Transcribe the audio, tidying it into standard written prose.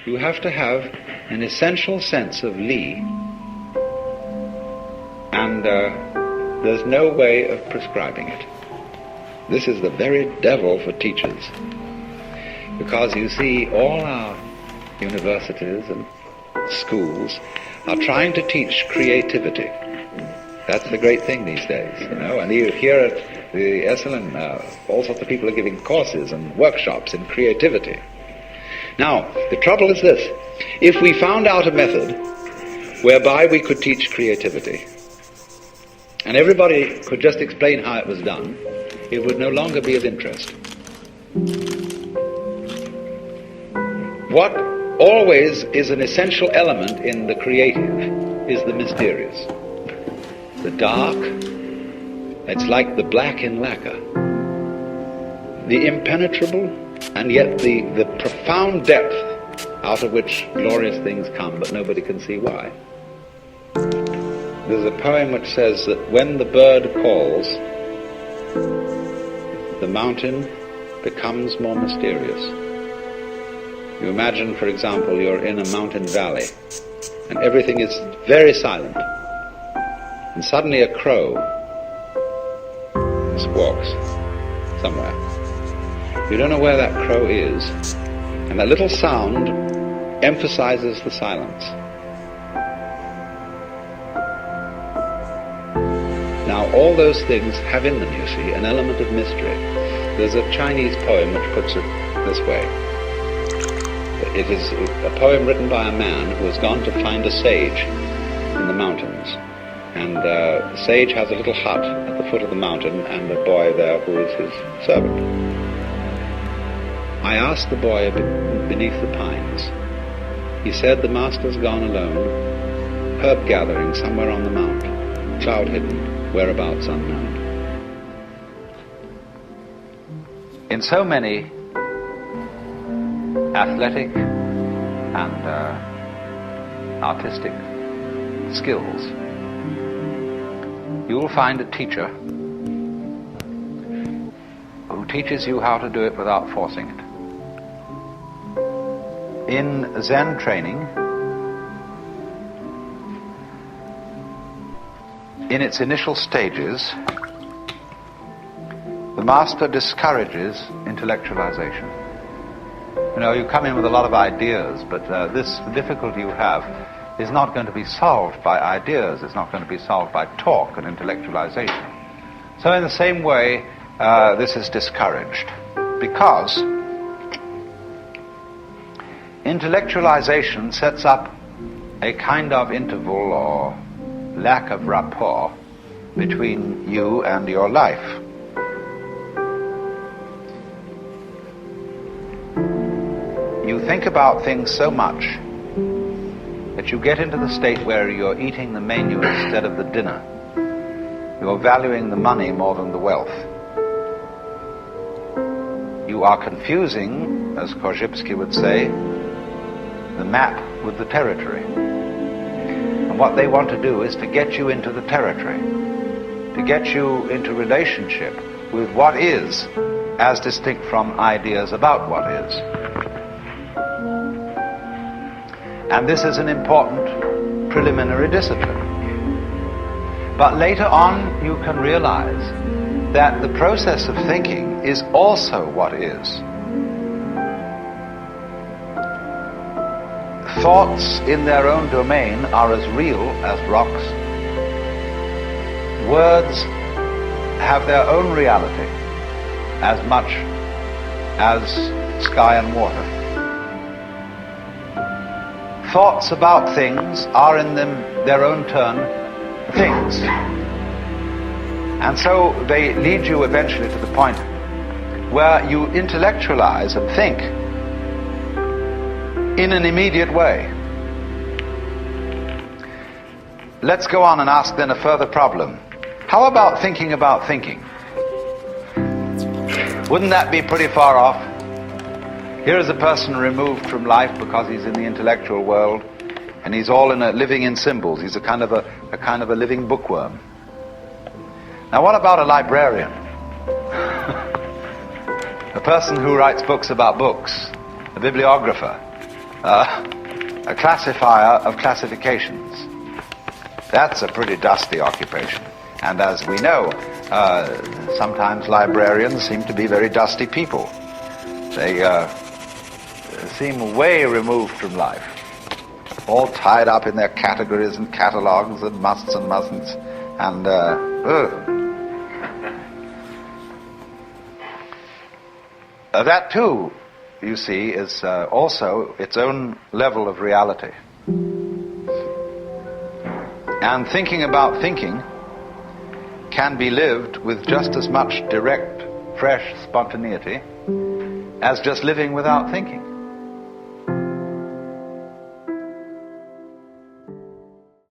You have to have an essential sense of Li, and there's no way of prescribing it. This is the very devil for teachers, because you see all our universities and schools are trying to teach creativity. That's the great thing these days, and you hear at the SLM, all sorts of people are giving courses and workshops in creativity. Now, the trouble is this: if we found out a method whereby we could teach creativity, and everybody could just explain how it was done, it would no longer be of interest. What always is an essential element in the creative is the mysterious. The dark, it's like the black in lacquer. The impenetrable, and yet the profound depth out of which glorious things come, but nobody can see why. There's a poem which says that when the bird calls, the mountain becomes more mysterious. You imagine, for example, you're in a mountain valley, and everything is very silent, and suddenly a crow squawks somewhere. You don't know where that crow is, and that little sound emphasizes the silence. Now, all those things have in them, you see, an element of mystery. There's a Chinese poem which puts it this way. It is a poem written by a man who has gone to find a sage in the mountains. And the sage has a little hut at the foot of the mountain, and a boy there who is his servant. I asked the boy beneath the pines. He said, "The master's gone alone, herb gathering somewhere on the mount, cloud hidden, whereabouts unknown." In so many athletic and artistic skills, you will find a teacher who teaches you how to do it without forcing it. In Zen training, in its initial stages, the master discourages intellectualization. You come in with a lot of ideas, but this difficulty you have is not going to be solved by ideas. It's not going to be solved by talk and intellectualization. So in the same way, this is discouraged, because intellectualization sets up a kind of interval or lack of rapport between you and your life. You think about things so much that you get into the state where you're eating the menu instead of the dinner. You're valuing the money more than the wealth. You are confusing, as Korzybski would say, the map with the territory. And what they want to do is to get you into the territory, to get you into relationship with what is, as distinct from ideas about what is. And this is an important preliminary discipline. But later on, you can realize that the process of thinking is also what is. Thoughts in their own domain are as real as rocks. Words have their own reality as much as sky and water. Thoughts about things are in their own turn things. And so they lead you eventually to the point where you intellectualize and think in an immediate way. Let's go on and ask then a further problem. How about thinking about thinking? Wouldn't that be pretty far off? Here is a person removed from life because he's in the intellectual world, and he's all living in symbols. He's a kind of a living bookworm. Now what about a librarian? A person who writes books about books, a bibliographer. a classifier of classifications. That's a pretty dusty occupation. And as we know, sometimes librarians seem to be very dusty people. They seem way removed from life, all tied up in their categories and catalogues and musts and mustn'ts, and that too, you see, is also its own level of reality. And thinking about thinking can be lived with just as much direct, fresh spontaneity as just living without thinking.